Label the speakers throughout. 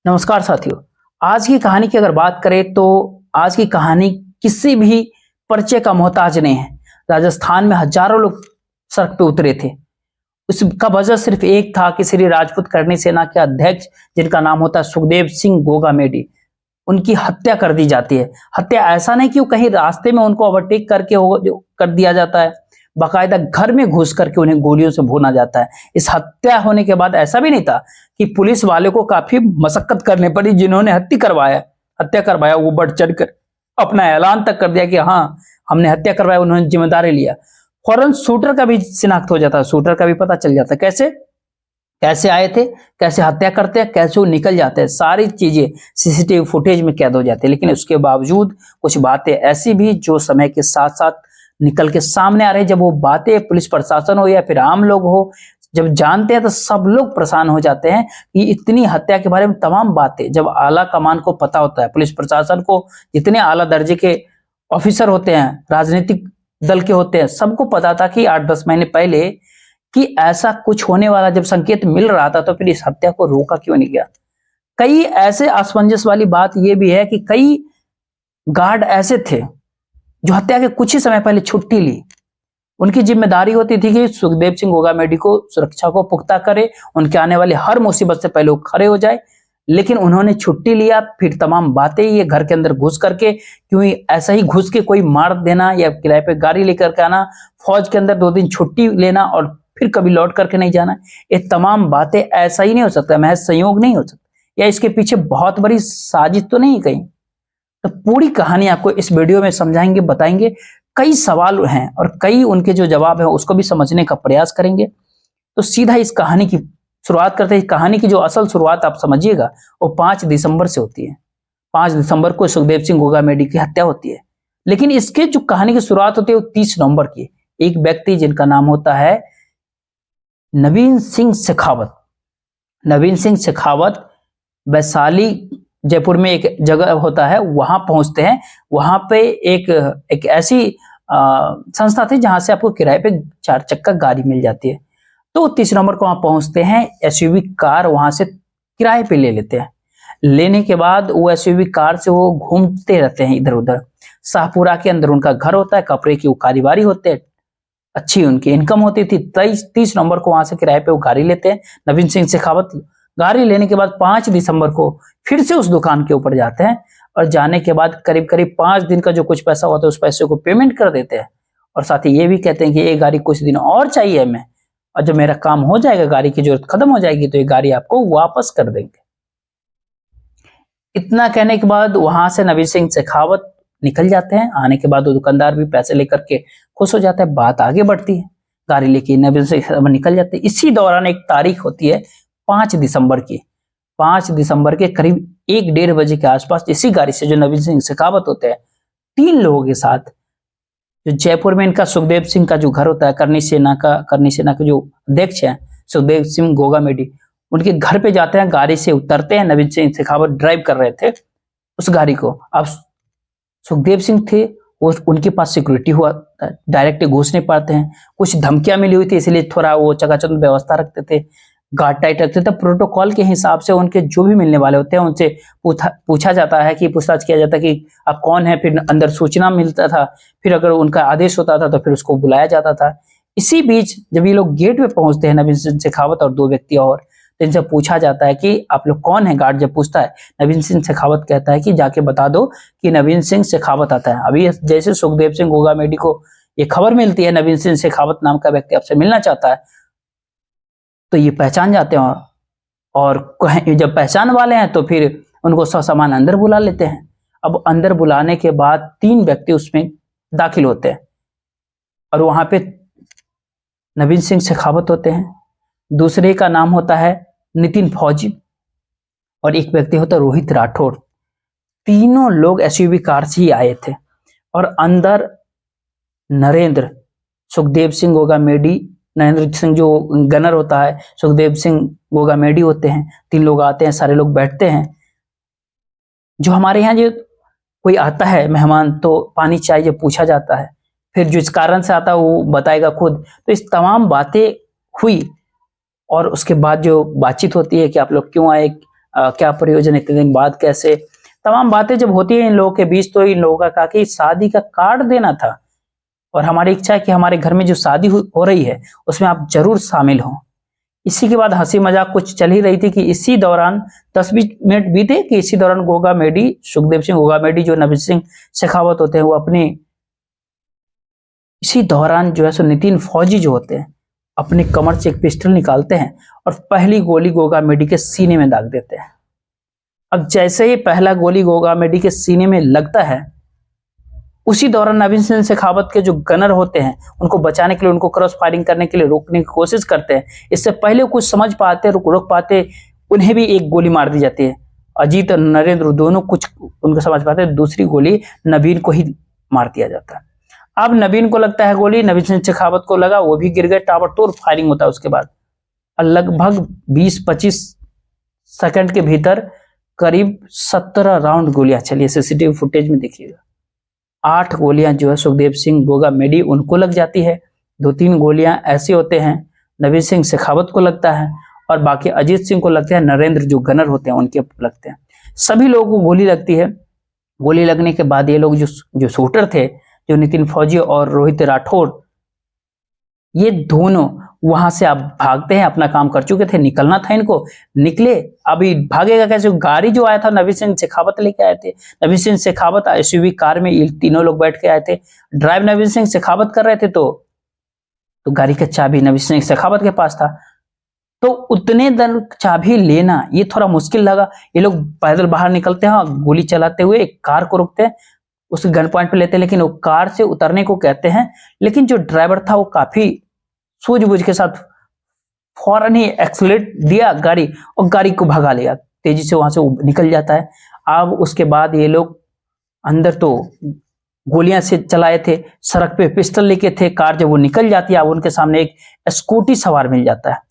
Speaker 1: नमस्कार साथियों। आज की कहानी की अगर बात करें तो आज की कहानी किसी भी परिचय का मोहताज नहीं है। राजस्थान में हजारों लोग सड़क पे उतरे थे। उसका वजह सिर्फ एक था कि श्री राजपूत करणी सेना के अध्यक्ष जिनका नाम होता है सुखदेव सिंह गोगामेडी, उनकी हत्या कर दी जाती है। हत्या ऐसा नहीं कि वो कहीं रास्ते में उनको ओवरटेक करके कर दिया जाता है, बाकायदा घर में घुस करके उन्हें गोलियों से भूना जाता है। इस हत्या होने के बाद ऐसा भी नहीं था कि पुलिस वाले को काफी मशक्कत करनी पड़ी। जिन्होंने हत्या करवाया वो बढ़ चढ़कर अपना ऐलान तक कर दिया कि हाँ हमने हत्या करवाया, उन्होंने जिम्मेदारी लिया। फौरन शूटर का भी शिनाख्त हो जाता है, शूटर का भी पता चल जाता है कैसे कैसे आए थे, कैसे हत्या करते हैं, कैसे वो निकल जाते हैं। सारी चीजें सीसीटीवी फुटेज में कैद हो जाती है। लेकिन उसके बावजूद कुछ बातें ऐसी भी जो समय के साथ साथ निकल के सामने आ रही है। जब वो बातें पुलिस प्रशासन हो या फिर आम लोग हो, जब जानते हैं तो सब लोग परेशान हो जाते हैं कि इतनी हत्या के बारे में तमाम बातें जब आला कमान को पता होता है, पुलिस प्रशासन को जितने आला दर्जे के ऑफिसर होते हैं, राजनीतिक दल के होते हैं, सबको पता था कि 8-10 महीने पहले कि ऐसा कुछ होने वाला जब संकेत मिल रहा था तो फिर इस हत्या को रोका क्यों नहीं गया। कई ऐसे असमंजस वाली बात यह भी है कि कई गार्ड ऐसे थे जो हत्या के कुछ ही समय पहले छुट्टी ली। उनकी जिम्मेदारी होती थी कि सुखदेव सिंह गोगामेडी को सुरक्षा को पुख्ता करे, उनके आने वाली हर मुसीबत से पहले वो खड़े हो जाए। लेकिन उन्होंने छुट्टी लिया, फिर तमाम बातें ये घर के अंदर घुस करके, क्यों ऐसा ही घुस के कोई मार देना या किराए पे गाड़ी लेकर के आना, फौज के अंदर 2 दिन छुट्टी लेना और फिर कभी लौट करके नहीं जाना, ये तमाम बातें ऐसा ही नहीं हो सकता, महज संयोग नहीं हो सकता, या इसके पीछे बहुत बड़ी साजिश तो नहीं कहीं। तो पूरी कहानी आपको इस वीडियो में समझाएंगे, बताएंगे। कई सवाल हैं और कई उनके जो जवाब है उसको भी समझने का प्रयास करेंगे। तो सीधा इस कहानी की शुरुआत करते हैं। कहानी की जो असल शुरुआत आप समझिएगा वो 5 दिसंबर से होती है। 5 दिसंबर को सुखदेव सिंह गोगामेडी की हत्या होती है। लेकिन इसके जो कहानी की शुरुआत होती है वो 30 नवंबर की। एक व्यक्ति जिनका नाम होता है नवीन सिंह शेखावत। नवीन सिंह शेखावत वैशाली जयपुर में एक जगह होता है, वहां पहुंचते हैं। वहां पे एक ऐसी संस्था थी जहां से आपको किराए पे 4 चक्का गाड़ी मिल जाती है। तो 30 नंबर को वहां पहुंचते हैं, एसयूवी कार वहां से किराए पे ले लेते हैं। लेने के बाद वो एसयूवी कार से वो घूमते रहते हैं इधर उधर। शाहपुरा के अंदर उनका घर होता है, कपड़े की वो कारीबारी होते हैं, अच्छी उनकी इनकम होती थी। 30 नंबर को वहां से किराए पे वो गाड़ी लेते हैं नवीन सिंह शेखावत। गाड़ी लेने के बाद 5 दिसंबर को फिर से उस दुकान के ऊपर जाते हैं और जाने के बाद करीब करीब 5 दिन का जो कुछ पैसा होता है उस पैसे को पेमेंट कर देते हैं। और साथ ही ये भी कहते हैं कि ये गाड़ी कुछ दिन और चाहिए हमें, और जब मेरा काम हो जाएगा, गाड़ी की जरूरत खत्म हो जाएगी, तो ये गाड़ी आपको वापस कर देंगे। इतना कहने के बाद वहां से नवीन सिंह शेखावत निकल जाते हैं। आने के बाद वो दुकानदार भी पैसे लेकर के खुश हो जाता है, बात आगे बढ़ती है। गाड़ी लेके नवीन सिंह शेखावत निकल जाते हैं। इसी दौरान एक तारीख होती है 5 दिसंबर की। 5 दिसंबर के करीब 1-1:30 बजे के आसपास इसी गाड़ी से जो नवीन सिंह शेखावत होते हैं 3 लोगों के साथ, जो जयपुर में इनका सुखदेव सिंह का जो घर होता है, करणी सेना के जो अध्यक्ष है सुखदेव सिंह गोगामेडी, उनके घर पे जाते हैं। गाड़ी से उतरते हैं। नवीन सिंह शेखावत ड्राइव कर रहे थे उस गाड़ी को। अब सुखदेव सिंह थे, वो उनके पास सिक्योरिटी हुआ, डायरेक्ट घुस नहीं पाते हैं। कुछ धमकियां मिली हुई थी, इसलिए थोड़ा वो चकाचौंध व्यवस्था रखते थे, गार्ड टाइट रखते थे। प्रोटोकॉल के हिसाब से उनके जो भी मिलने वाले होते हैं उनसे पूछा जाता है, कि पूछताछ किया जाता है कि आप कौन है। फिर अंदर सूचना मिलता था, फिर अगर उनका आदेश होता था तो फिर उसको बुलाया जाता था। इसी बीच जब ये लोग गेट पे पहुंचते हैं, नवीन सिंह शेखावत और 2 व्यक्ति और, तो इनसे पूछा जाता है कि आप लोग कौन है। गार्ड जब पूछता है, नवीन सिंह शेखावत कहता है कि जाके बता दो कि नवीन सिंह शेखावत आता है। अभी जैसे सुखदेव सिंह गोगामेडी को ये खबर मिलती है नवीन सिंह शेखावत नाम का व्यक्ति आपसे मिलना चाहता है, तो ये पहचान जाते हैं। और जब पहचान वाले हैं तो फिर उनको ससामान अंदर बुला लेते हैं। अब अंदर बुलाने के बाद 3 व्यक्ति उसमें दाखिल होते हैं और वहां पे नवीन सिंह शेखावत होते हैं, दूसरे का नाम होता है नितिन फौजी, और एक व्यक्ति होता है रोहित राठौर। तीनों लोग एसयूवी कार से ही आए थे। और अंदर नरेंद्र, सुखदेव सिंह गोगामेडी, नरेंद्र सिंह जो गनर होता है, सुखदेव सिंह गोगामेडी होते हैं। 3 लोग आते हैं, सारे लोग बैठते हैं। जो हमारे यहाँ जो कोई आता है मेहमान तो पानी चाय जब पूछा जाता है, फिर जो इस कारण से आता है वो बताएगा खुद। तो इस तमाम बातें हुई और उसके बाद जो बातचीत होती है कि आप लोग क्यों आए, क्या प्रयोजन, इतने दिन बाद कैसे, तमाम बातें जब होती है इन लोगों के बीच, तो इन लोगों का कहा कि शादी का कार्ड देना था और हमारी इच्छा है कि हमारे घर में जो शादी हो रही है उसमें आप जरूर शामिल हों। इसी के बाद हंसी मजाक कुछ चल ही रही थी कि इसी दौरान 10-20 मिनट बीते कि इसी दौरान गोगा मेडी, सुखदेव सिंह गोगा मेडी जो नवीन सिंह शेखावत होते हैं, वो अपने इसी दौरान जो है सो नितिन फौजी जो होते हैं अपने कमर से एक पिस्टल निकालते हैं और पहली गोली गोगा मेडी के सीने में दाग देते हैं। अब जैसे ही पहला गोली गोगा मेडी के सीने में लगता है, उसी दौरान नवीन सिंह शेखावत के जो गनर होते हैं उनको बचाने के लिए, उनको क्रॉस फायरिंग करने के लिए रोकने की कोशिश करते हैं। इससे पहले कुछ समझ पाते, रोक पाते, उन्हें भी एक गोली मार दी जाती है। अजीत और नरेंद्र दोनों कुछ उनको समझ पाते, दूसरी गोली नवीन को ही मार दिया जाता है। अब नवीन को लगता है गोली, नवीन सिंह शेखावत को लगा, वो भी गिर गए। ताबड़तोड़ फायरिंग होता है उसके बाद। लगभग 20-25 सेकंड के भीतर करीब 17 राउंड गोलियां चली। सीसीटीवी फुटेज में देखिएगा, 8 गोलियां जो है सुखदेव सिंह गोगा मेडी उनको लग जाती है, 2-3 गोलियां ऐसे होते हैं नवीन सिंह शेखावत को लगता है और बाकी अजीत सिंह को लगते हैं, नरेंद्र जो गनर होते हैं उनके लगते हैं। सभी लोगों को गोली लगती है। गोली लगने के बाद ये लोग जो शूटर थे, जो नितिन फौजी और रोहित राठौड़, ये दोनों वहां से आप भागते हैं। अपना काम कर चुके थे, निकलना था इनको, निकले। अभी भागेगा कैसे? गाड़ी जो आया था नवीन सिंह शेखावत लेके आए थे। नवीन सिंह शेखावत एसयूवी कार में तीनों लोग बैठ के आए थे। ड्राइव नवीन सिंह शेखावत कर रहे थे, तो गाड़ी का चाबी नवीन सिंह शेखावत के पास था। तो उतने दिन चाबी लेना ये थोड़ा मुश्किल लगा। ये लोग पैदल बाहर निकलते हैं, गोली चलाते हुए एक कार को रोकते हैं, उस गन पॉइंट पे लेते हैं, लेकिन वो कार से उतरने को कहते हैं। लेकिन जो ड्राइवर था वो काफी सूझबूझ के साथ फौरन ही एक्सीलरेट दिया गाड़ी और गाड़ी को भगा लिया, तेजी से वहां से निकल जाता है। अब उसके बाद ये लोग अंदर तो गोलियां से चलाए थे, सड़क पे पिस्टल लेके थे। कार जब वो निकल जाती है, अब उनके सामने एक स्कूटी सवार मिल जाता है।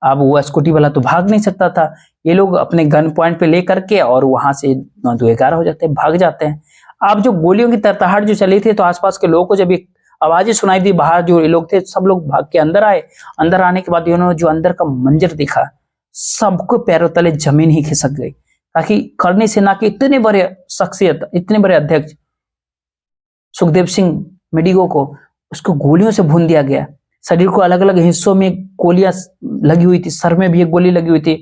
Speaker 1: अब वो स्कूटी वाला तो भाग नहीं सकता था। ये लोग अपने गन पॉइंट पे ले करके और वहां से 9-2-11 हो जाते हैं, भाग जाते हैं। अब जो गोलियों की तरतहाट जो चली थी, तो आसपास के लोगों को जब एक आवाजें सुनाई दी, बाहर जो लोग थे सब लोग भाग के अंदर आए। अंदर आने के बाद इन्होंने जो अंदर का मंजर देखा, सबको पैरों तले जमीन ही खिसक गई। ताकि करनी सेना के इतने बड़े शख्सियत, इतने बड़े अध्यक्ष सुखदेव सिंह मेडिगो को, उसको गोलियों से भून दिया गया। शरीर को अलग अलग हिस्सों में गोलियां लगी हुई थी, सर में भी एक गोली लगी हुई थी।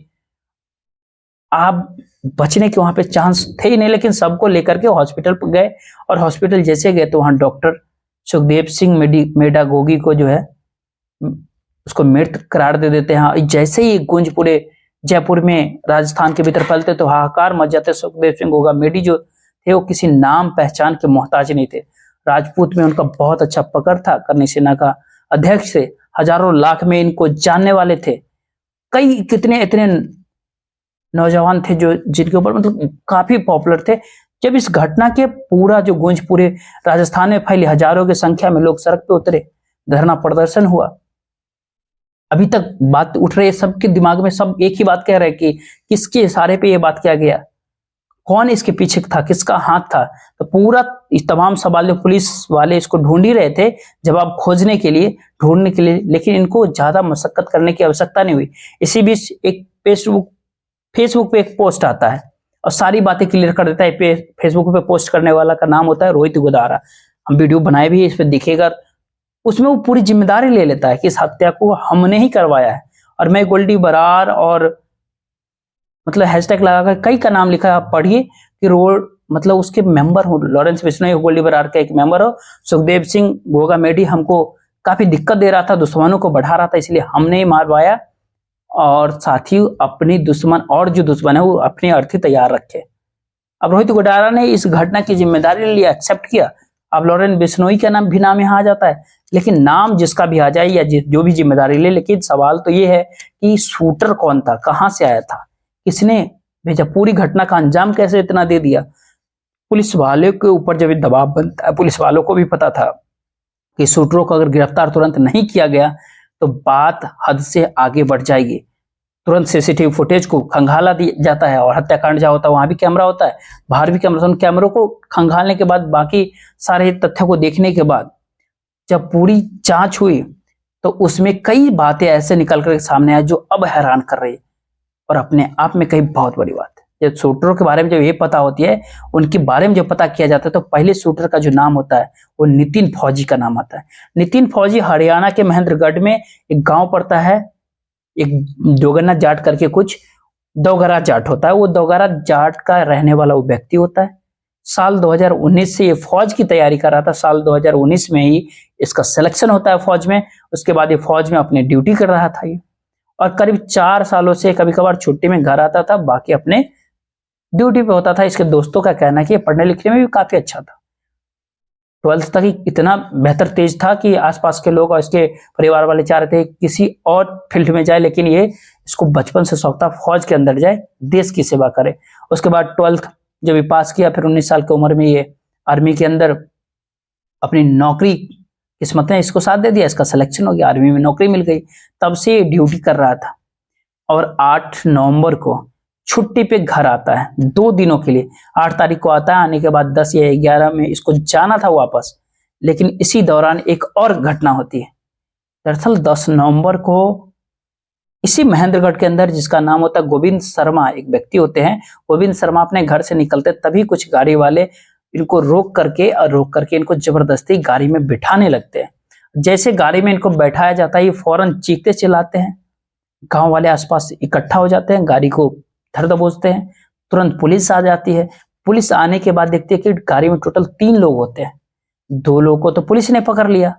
Speaker 1: आप बचने के वहां पे चांस थे ही नहीं, लेकिन सबको लेकर के हॉस्पिटल पर गए और हॉस्पिटल जैसे गए तो वहां डॉक्टर सुखदेव सिंह मेडागोगी को जो है उसको मृत करार दे देते हैं। जैसे ही गूंज पूरे जयपुर में, राजस्थान के भीतर फैलते तो हाहाकार मच जाते। सुखदेव सिंह गोगा मेडी जो थे वो किसी नाम पहचान के मोहताज नहीं थे। राजपूत में उनका बहुत अच्छा पकड़ था, करनी सेना का अध्यक्ष थे, हजारों लाख में इनको जानने वाले थे। कई कितने इतने नौजवान थे जो जिनके ऊपर मतलब काफी पॉपुलर थे। जब इस घटना के पूरा जो गूंज पूरे राजस्थान में फैली, हजारों की संख्या में लोग सड़क पे उतरे, धरना प्रदर्शन हुआ। अभी तक बात उठ रही है सबके दिमाग में, सब एक ही बात कह रहे हैं कि किसके इशारे पे ये बात किया गया, कौन इसके पीछे था, किसका हाथ था। तो पूरा इस तमाम सवाल पुलिस वाले इसको ढूंढ ही रहे थे, जवाब खोजने के लिए, ढूंढने के लिए, लेकिन इनको ज्यादा मशक्कत करने की आवश्यकता नहीं हुई। इसी बीच एक फेसबुक पे एक पोस्ट आता है और सारी बातें क्लियर कर देता है। फेसबुक पे पोस्ट करने वाला का नाम होता है रोहित गोदारा। हम वीडियो बनाए भी, इस पे दिखेगा। उसमें वो पूरी जिम्मेदारी ले लेता है कि इस हत्या को हमने ही करवाया है। और मैं गोल्डी बरार और मतलब हैशटैग लगाकर कई का नाम लिखा है, आप पढ़िए कि रोड मतलब उसके मेंबर हो, लॉरेंस बिश्नोई गोल्डी बरार का एक मेंबर हो। सुखदेव सिंह गोगा मेडी हमको काफी दिक्कत दे रहा था, दुश्मनों को बढ़ा रहा था, इसलिए हमने ही मारवाया। और साथ ही अपनी दुश्मन और जो दुश्मन है वो अपनी अर्थी तैयार रखे। अब रोहित गोडारा ने इस घटना की जिम्मेदारी लिए एक्सेप्ट किया। अब लॉरेंस बिश्नोई का नाम भी यहाँ आ जाता है, लेकिन नाम जिसका भी आ जाए या जो भी जिम्मेदारी ले, लेकिन सवाल तो ये है कि शूटर कौन था, कहां से आया था, किसने भेजा, पूरी घटना का अंजाम कैसे इतना दे दिया। पुलिस वाले के ऊपर जब दबाव बनता है, पुलिस वालों को भी पता था कि शूटरों को अगर गिरफ्तार तुरंत नहीं किया गया तो बात हद से आगे बढ़ जाएगी। तुरंत सीसीटीवी फुटेज को खंगाला दिया जाता है और हत्याकांड जहाँ होता है वहां भी कैमरा होता है, बाहर भी कैमरा। उन कैमरों को खंगालने के बाद, बाकी सारे तथ्यों को देखने के बाद जब पूरी जांच हुई तो उसमें कई बातें ऐसे निकल कर सामने आए जो अब हैरान कर रही है। और अपने आप में कहीं बहुत बड़ी बात है। जब शूटरों के बारे में जब ये पता होती है, उनके बारे में जब पता किया जाता है, तो पहले शूटर का जो नाम होता है वो नितिन फौजी का नाम आता है। नितिन फौजी हरियाणा के महेंद्रगढ़ में एक गांव पड़ता है, एक जोगन्ना जाट करके कुछ दोगरा जाट होता है, वो दोगरा जाट का रहने वाला वो व्यक्ति होता है। साल 2019 से ये फौज की तैयारी कर रहा था। साल 2019 में ही इसका सिलेक्शन होता है फौज में। उसके बाद ये फौज में अपनी ड्यूटी कर रहा था ये, और करीब 4 सालों से कभी कभार छुट्टी में घर आता था, बाकी अपने ड्यूटी पे होता था। इसके दोस्तों का कहना है कि पढ़ने लिखने में भी काफी अच्छा था। 12th तक ही इतना बेहतर तेज था कि आसपास के लोग और इसके परिवार वाले चाह रहे थे किसी और फील्ड में जाए, लेकिन ये इसको बचपन से शौक था फौज के अंदर जाए, देश की सेवा करे। उसके बाद 12th जब ये पास किया, फिर 19 साल की उम्र में ये आर्मी के अंदर अपनी नौकरी, किस्मत ने इसको साथ दे दिया, इसका सिलेक्शन हो गया, आर्मी में नौकरी मिल गई। तब से ये ड्यूटी कर रहा था और 8 नवंबर को छुट्टी पे घर आता है 2 दिनों के लिए। 8 तारीख को आता है, आने के बाद 10 या 11 में इसको जाना था वापस, लेकिन इसी दौरान एक और घटना होती है। दरअसल 10 नवंबर को इसी महेंद्रगढ़ के अंदर, जिसका नाम होता है गोविंद शर्मा, एक व्यक्ति होते हैं, गोविंद शर्मा अपने घर से निकलते तभी कुछ गाड़ी वाले इनको रोक करके इनको जबरदस्ती गाड़ी में बिठाने लगते हैं। जैसे गाड़ी में इनको बैठाया जाता है, ये फौरन चीखते चिल्लाते हैं। गांव वाले आसपास इकट्ठा हो जाते हैं, गाड़ी को धर दबोचते हैं। तुरंत पुलिस आ जाती है। पुलिस आने के बाद देखती है कि गाड़ी में टोटल 3 लोग होते हैं। 2 लोगों को तो पुलिस ने पकड़ लिया,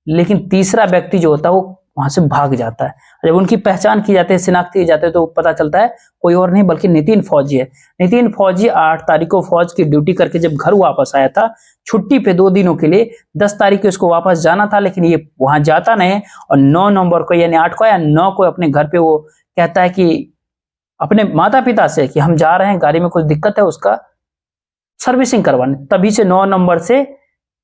Speaker 1: लेकिन तीसरा व्यक्ति जो होता है वो वहां से भाग जाता है। जब उनकी पहचान की जाती है, शिनाख्त की जाती है, तो पता चलता है कोई और नहीं बल्कि नितिन फौजी है। नितिन फौजी 8 तारीख को फौज की ड्यूटी करके जब घर वापस आया था छुट्टी पे 2 दिनों के लिए, 10 तारीख को इसको वापस जाना था, लेकिन ये वहां जाता नहीं। और 9 नवंबर को, यानी 8 को या 9 को अपने घर पे वो कहता है कि अपने माता पिता से कि हम जा रहे हैं, गाड़ी में कुछ दिक्कत है, उसका सर्विसिंग करवाने। तभी से 9 नवंबर से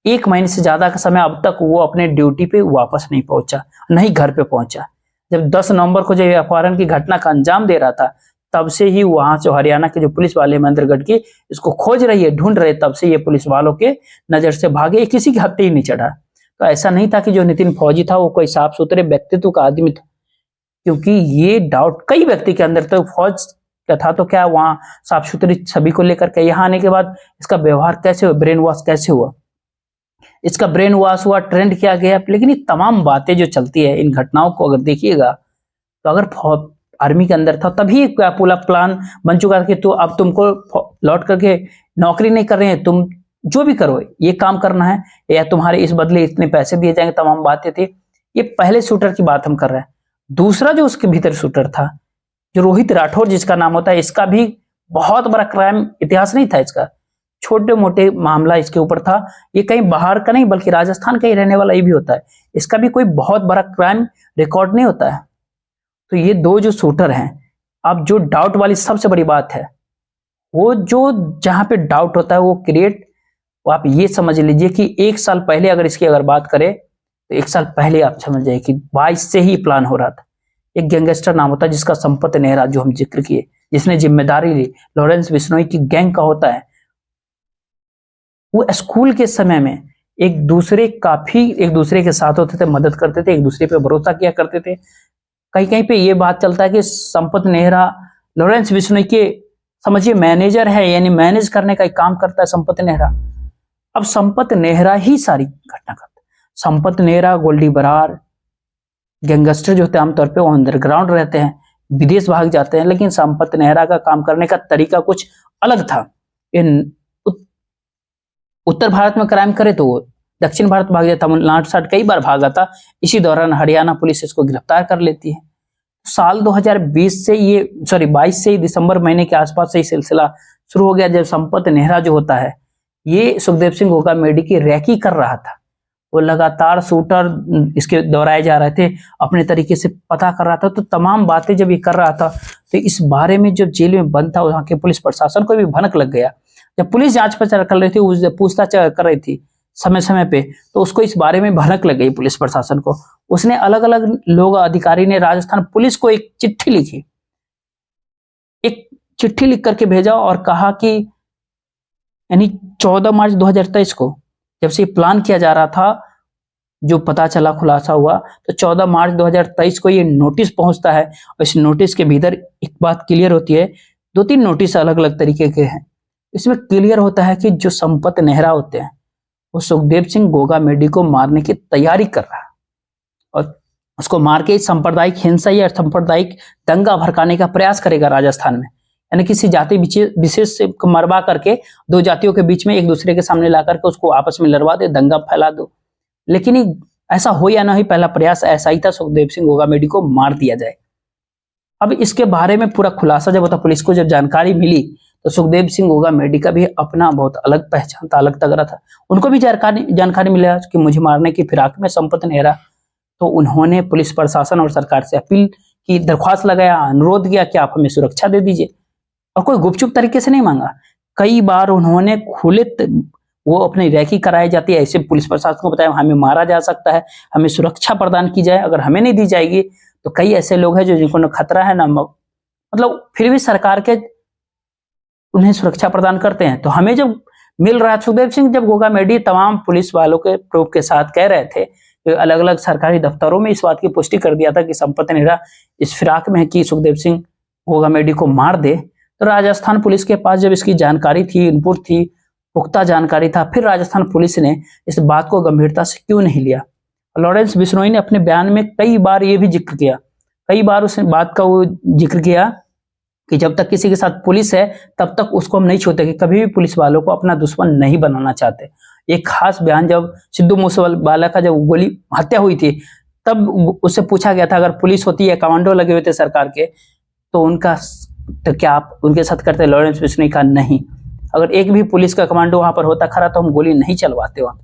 Speaker 1: 1 महीने से ज्यादा का समय अब तक वो अपने ड्यूटी पे वापस नहीं पहुंचा, नहीं घर पे पहुंचा। जब 10 नवंबर को जब अपहरण की घटना का अंजाम दे रहा था, तब से ही वहां से हरियाणा के जो पुलिस वाले महेंद्रगढ़ की इसको खोज रही है, ढूंढ रहे, तब से ये पुलिस वालों के नजर से भागे, किसी के हत्थे ही नहीं चढ़ा। तो ऐसा नहीं था कि जो नितिन फौजी था वो कोई साफ सुथरे व्यक्तित्व का आदमी था, क्योंकि ये डाउट कई व्यक्ति के अंदर, तो फौज का था तो क्या वहां साफ सुथरी छवि को लेकर के यहाँ आने के बाद इसका व्यवहार कैसे हुआ, ब्रेन वॉश कैसे हुआ, इसका ब्रेन वॉश हुआ, ट्रेंड किया गया। लेकिन ये तमाम बातें जो चलती है, इन घटनाओं को अगर देखिएगा, तो अगर आर्मी के अंदर था तभी क्या पूरा प्लान बन चुका था कि तो अब तुमको लौट करके नौकरी नहीं कर रहे हैं, तुम जो भी करो ये काम करना है, या तुम्हारे इस बदले इतने पैसे दिए जाएंगे, तमाम बातें थी। ये पहले शूटर की बात हम कर रहे हैं। दूसरा जो उसके भीतर शूटर था, जो रोहित राठौर जिसका नाम होता है, इसका भी बहुत बड़ा क्राइम इतिहास नहीं था इसका, छोटे मोटे मामला इसके ऊपर था। ये कहीं बाहर का नहीं बल्कि राजस्थान का ही रहने वाला ये भी होता है, इसका भी कोई बहुत बड़ा क्राइम रिकॉर्ड नहीं होता है। तो ये 2 जो शूटर हैं, अब जो डाउट वाली सबसे बड़ी बात है, वो जो जहां पे डाउट होता है वो क्रिएट, वो आप ये समझ लीजिए कि 1 साल पहले अगर इसकी अगर बात करें, तो 1 साल पहले आप समझ जाइए कि 22 से ही प्लान हो रहा था। एक गैंगस्टर नाम होता है जिसका संपत नेहरा, जो हम जिक्र किए, जिसने जिम्मेदारी ली, लॉरेंस बिश्नोई की गैंग का होता है। वो स्कूल के समय में एक दूसरे के साथ होते थे, मदद करते थे, एक दूसरे पे भरोसा किया करते थे। कहीं कहीं पे ये बात चलता है कि संपत नेहरा लॉरेंस बिश्नोई के समझिए मैनेजर है, यानी मैनेज करने का एक काम करता है संपत नेहरा। अब संपत नेहरा ही सारी घटना करता है। संपत नेहरा, गोल्डी बरार, गैंगस्टर जो होते हैं आमतौर पे वो अंडरग्राउंड रहते हैं, विदेश भाग जाते हैं, लेकिन संपत नेहरा का काम करने का तरीका कुछ अलग था। इन उत्तर भारत में क्राइम करे तो वो दक्षिण भारत भाग जाता, तमिलनाडु साइड कई बार भागा था। इसी दौरान हरियाणा पुलिस इसको गिरफ्तार कर लेती है। साल 2020 से ये 22 से दिसंबर महीने के आसपास से सिलसिला शुरू हो गया, जब संपत नेहरा जो होता है ये सुखदेव सिंह होगा मेडी की रैकी कर रहा था। वो लगातार शूटर इसके दोहराए जा रहे थे, अपने तरीके से पता कर रहा था। तो तमाम बातें जब ये कर रहा था, तो इस बारे में जब जेल में बंद था वहां के पुलिस प्रशासन को भी भनक लग गया। जब पुलिस जांच पड़ताल कर रही थी, पूछताछ कर रही थी समय समय पे, तो उसको इस बारे में भनक लग गई पुलिस प्रशासन को। उसने अलग अलग लोग, अधिकारी ने राजस्थान पुलिस को एक चिट्ठी लिखी, एक चिट्ठी लिख करके भेजा और कहा कि यानी 14 मार्च 2023 को जब से प्लान किया जा रहा था, जो पता चला, खुलासा हुआ, तो 14 मार्च 2023 को ये नोटिस पहुंचता है। और इस नोटिस के भीतर एक बात क्लियर होती है, 2-3 नोटिस अलग अलग तरीके के हैं। इसमें क्लियर होता है कि जो संपत नेहरा होते हैं वो सुखदेव सिंह गोगामेडी को मारने की तैयारी कर रहा है और उसको मार के सांप्रदायिक हिंसा या सांप्रदायिक दंगा भड़काने का प्रयास करेगा राजस्थान में। यानी किसी जाति विशेष से मरवा करके 2 जातियों के बीच में एक दूसरे के सामने ला करके उसको आपस में लड़वा दे, दंगा फैला दो। लेकिन ऐसा हो या ना हो, पहला प्रयास ऐसा ही था, सुखदेव सिंह गोगामेडी को मार दिया जाए। अब इसके बारे में पूरा खुलासा जब होता, पुलिस को जब जानकारी मिली, तो सुखदेव सिंह गोगामेडी का भी अपना बहुत अलग पहचान था, अलग तगड़ा था। उनको भी जानकारी मिला कि मुझे मारने की फिराक में संपत नेहरा, तो उन्होंने पुलिस प्रशासन और सरकार से अपील की, दरख्वास्त लगाया, अनुरोध किया कि आप हमें सुरक्षा दे दीजिए। और कोई गुपचुप तरीके से नहीं मांगा, कई बार उन्होंने खुले वो अपनी रैकी कराई जाती है, ऐसे पुलिस प्रशासन को बताया हमें मारा जा सकता है, हमें सुरक्षा प्रदान की जाए, अगर हमें नहीं दी जाएगी तो कई ऐसे लोग हैं जो जिनको न खतरा है ना, मतलब फिर भी सरकार के उन्हें सुरक्षा प्रदान करते हैं। तो हमें जब मिल रहा है, सुखदेव सिंह जब गोगामेडी तमाम पुलिस वालों के प्रूफ के साथ कह रहे थे, अलग अलग सरकारी दफ्तरों में इस बात की पुष्टि कर दिया था कि संपत नेहरा इस फिराक में है कि सुखदेव सिंह गोगामेडी को मार दे, तो राजस्थान पुलिस के पास जब इसकी जानकारी थी, इनपुट थी, पुख्ता जानकारी था, फिर राजस्थान पुलिस ने इस बात को गंभीरता से क्यों नहीं लिया। लॉरेंस बिश्नोई ने अपने बयान में कई बार ये भी जिक्र किया, कई बार उस बात का वो जिक्र किया कि जब तक किसी के साथ पुलिस है तब तक उसको हम नहीं छूते, कि कभी भी पुलिस वालों को अपना दुश्मन नहीं बनाना चाहते। एक खास बयान जब सिद्धू मूसेवाला का जब गोली हत्या हुई थी, तब उससे पूछा गया था अगर पुलिस होती है, कमांडो लगे हुए थे सरकार के, तो उनका तो क्या आप उनके साथ करते? लॉरेंस बिश्नोई का नहीं, अगर एक भी पुलिस का कमांडो वहां पर होता खड़ा तो हम गोली नहीं चलवाते वहां।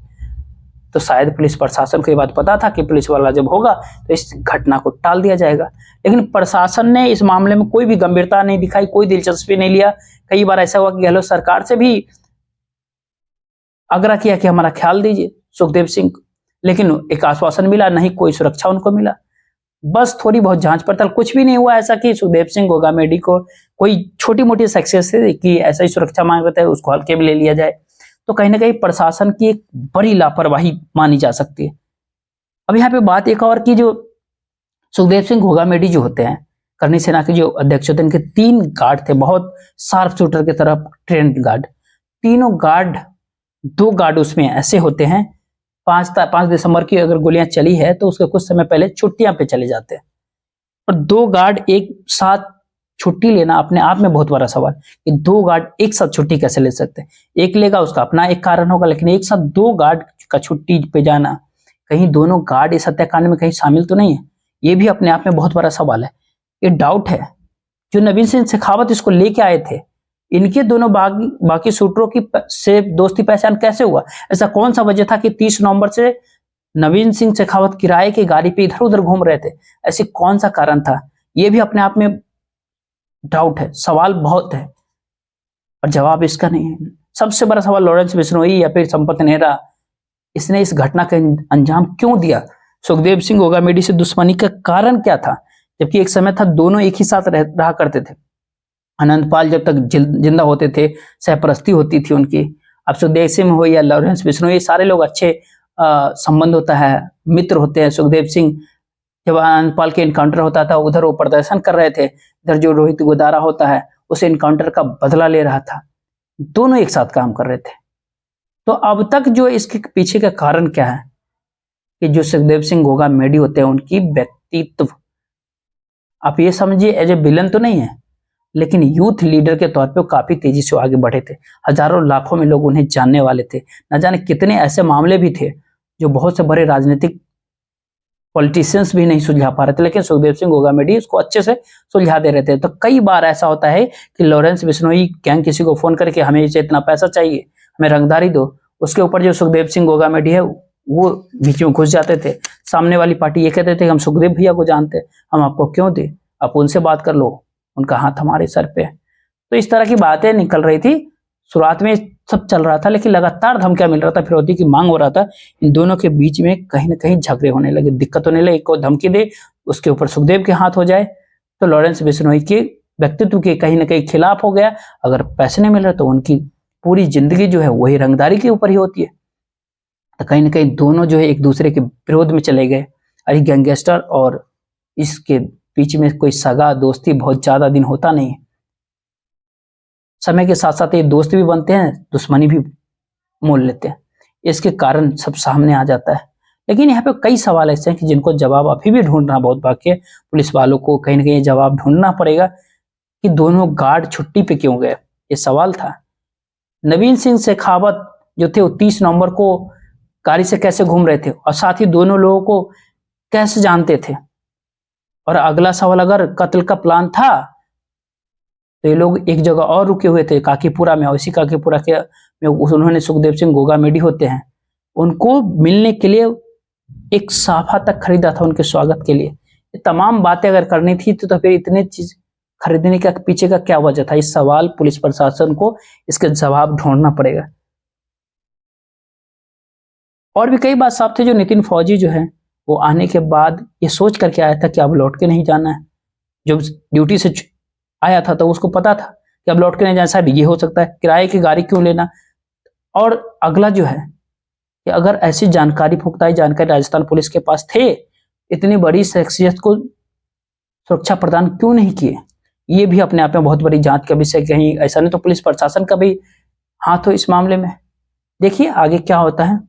Speaker 1: तो शायद पुलिस प्रशासन को ये बात पता था कि पुलिस वाला जब होगा तो इस घटना को टाल दिया जाएगा, लेकिन प्रशासन ने इस मामले में कोई भी गंभीरता नहीं दिखाई, कोई दिलचस्पी नहीं लिया। कई बार ऐसा हुआ कि गहलोत सरकार से भी आग्रह किया कि हमारा ख्याल दीजिए सुखदेव सिंह, लेकिन एक आश्वासन मिला नहीं, कोई सुरक्षा उनको मिला। बस थोड़ी बहुत जांच पड़ताल, कुछ भी नहीं हुआ ऐसा कि सुखदेव सिंह गोगामेडी को कोई छोटी मोटी सक्सेस है कि ऐसा ही सुरक्षा मांग रहे थे उसको हल्के में ले लिया जाए, तो कहीं ना कहीं प्रशासन की एक बड़ी लापरवाही मानी जा सकती है। अब यहाँ पे बात एक और की, जो सुखदेव सिंह गोगामेडी जो होते हैं, करनी सेना के जो अध्यक्ष होते हैं, इनके 3 गार्ड थे, बहुत शार्प शूटर की तरफ ट्रेंड गार्ड। तीनों गार्ड, 2 गार्ड उसमें ऐसे होते हैं 5 दिसंबर की अगर गोलियां चली है तो उसके कुछ समय पहले छुट्टियां पे चले जाते हैं। और 2 गार्ड एक साथ छुट्टी लेना अपने आप में बहुत बड़ा सवाल, कि 2 गार्ड एक साथ छुट्टी कैसे ले सकते हैं? एक लेगा उसका अपना एक कारण होगा, लेकिन एक साथ 2 गार्ड का छुट्टी पे जाना, कहीं दोनों गार्ड इस हत्याकांड में कहीं शामिल तो नहीं है? ये भी अपने आप में बहुत बड़ा सवाल है, ये डाउट है। जो नवीन सिंह शेखावत इसको लेके आए थे, इनके दोनों बाकी शूटरों की से दोस्ती पहचान कैसे हुआ? ऐसा कौन सा वजह था कि 30 नवंबर से नवीन सिंह शेखावत किराए की गाड़ी पे इधर उधर घूम रहे थे? ऐसी कौन सा कारण था? ये भी अपने आप में डाउट है, सवाल बहुत है और जवाब इसका नहीं है। सबसे बड़ा सवाल लॉरेंस बिश्नोई या फिर संपत नेहरा, इसने इस घटना का अंजाम क्यों दिया? सुखदेव सिंह गोगामेडी से दुश्मनी का कारण क्या था? जबकि एक समय था दोनों एक ही साथ रहा करते थे। अनंतपाल जब तक जिंदा होते थे, सहप्रस्ती होती थी उनकी। अब सुखदेव सिंह हो या लॉरेंस बिश्नोई, सारे लोग अच्छे संबंध होता है, मित्र होते हैं। सुखदेव सिंह जब अनंतपाल के इनकाउंटर होता था, उधर वो प्रदर्शन कर रहे थे, इधर जो रोहित गोदारा होता है उस इनकाउंटर का बदला ले रहा था। दोनों एक साथ काम कर रहे थे। तो अब तक जो इसके पीछे का कारण क्या है कि जो सुखदेव सिंह गोगामेडी होते हैं, उनकी व्यक्तित्व, आप ये समझिए एज ए विलन तो नहीं है, लेकिन यूथ लीडर के तौर पे वो काफी तेजी से आगे बढ़े थे। हजारों लाखों में लोग उन्हें जानने वाले थे। न जाने कितने ऐसे मामले भी थे जो बहुत से बड़े राजनीतिक पॉलिटिशियंस भी नहीं सुलझा पा रहे थे, लेकिन सुखदेव सिंह गोगामेडी इसको अच्छे से सुलझा दे रहे थे। तो कई बार ऐसा होता है कि लॉरेंस बिश्नोई गैंग किसी को फोन करके हमें इसे इतना पैसा चाहिए, हमें रंगदारी दो, उसके ऊपर जो सुखदेव सिंह गोगामेडी है वो बीच में घुस जाते थे। सामने वाली पार्टी ये कहते थे हम सुखदेव भैया को जानते हैं, हम आपको क्यों दे, आप उनसे बात कर लो, उनका हाथ हमारे सर पे है। तो इस तरह की बातें निकल रही थी। शुरुआत में सब चल रहा था, लेकिन लगातार धमकियां मिल रहा था, फिरौती की मांग हो रहा था। इन दोनों के बीच में कहीं ना कहीं झगड़े होने लगे, दिक्कत होने लगी। को धमकी दे, उसके ऊपर सुखदेव के हाथ हो जाए, तो लॉरेंस बिश्नोई के व्यक्तित्व के कहीं ना कहीं खिलाफ हो गया। अगर पैसे नहीं मिल रहे तो उनकी पूरी जिंदगी जो है वही रंगदारी के ऊपर ही होती है। तो कहीं ना कहीं दोनों जो है एक दूसरे के विरोध में चले गए। अरे गैंगस्टर और इसके बीच में कोई सगा दोस्ती बहुत ज्यादा दिन होता नहीं है, समय के साथ साथ ये दोस्त भी बनते हैं, दुश्मनी भी मोल लेते हैं। इसके कारण सब सामने आ जाता है। लेकिन यहाँ पे कई सवाल ऐसे हैं कि जिनको जवाब अभी भी ढूंढना बहुत बाकी है। पुलिस वालों को कहीं ना कहीं जवाब ढूंढना पड़ेगा कि दोनों गार्ड छुट्टी पे क्यों गए, ये सवाल था। नवीन सिंह शेखावत जो थे वो 30 नवंबर को गाड़ी से कैसे घूम रहे थे और साथ ही दोनों लोगों को कैसे जानते थे। और अगला सवाल, अगर कत्ल का प्लान था तो ये लोग एक जगह और रुके हुए थे काकीपुरा में, और इसी काकीपुरा के में उन्होंने सुखदेव सिंह गोगामेडी होते हैं, उनको मिलने के लिए एक साफा तक खरीदा था उनके स्वागत के लिए। ये तमाम बातें अगर करनी थी तो फिर इतने चीज खरीदने का पीछे का क्या वजह था? इस सवाल पुलिस प्रशासन को इसके जवाब ढूंढना पड़ेगा। और भी कई बात साफ थे। जो नितिन फौजी जो है वो आने के बाद ये सोच करके आया था कि अब लौट के नहीं जाना है। जब ड्यूटी से आया था तो उसको पता था कि अब लौट के नहीं जाना, शायद ये हो सकता है, किराए की गाड़ी क्यों लेना। और अगला जो है कि अगर ऐसी जानकारी, पुख्ता जानकारी राजस्थान पुलिस के पास थे, इतनी बड़ी शख्सियत को सुरक्षा प्रदान क्यों नहीं किए? ये भी अपने आप में बहुत बड़ी जांच का विषय। कहीं ऐसा नहीं तो पुलिस प्रशासन का भी हाथ हो इस मामले में। देखिए आगे क्या होता है।